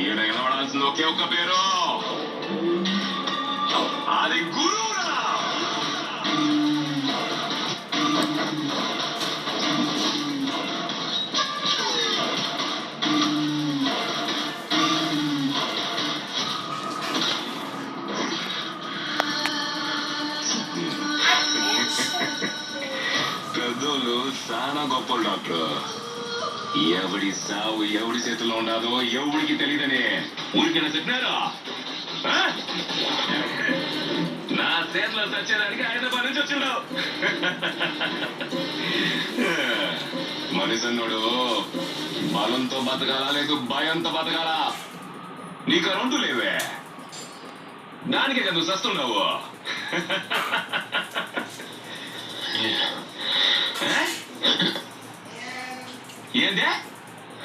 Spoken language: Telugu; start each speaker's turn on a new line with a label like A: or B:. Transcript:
A: ఈయన వినవడాల్సింది ఒకే ఒక్క పేరు, అది గురువురా. పెద్దోళ్ళు చాలా గొప్ప డాక్టర్. ఎవడి సావు ఎవడి చేతిలో ఉండదో ఎవడికి తెలియదని ఊరికైనా చెప్పినారా? నా చేతిలో చచ్చేదానికి హైదరాబాద్ నుంచి వచ్చిండు. మనిషన్నోడు బలంతో బతకాలా లేదు భయంతో బతకాలా? నీకు రెండు లేవే, దానికే కదా నువ్వు సస్తున్నావు. ఏందే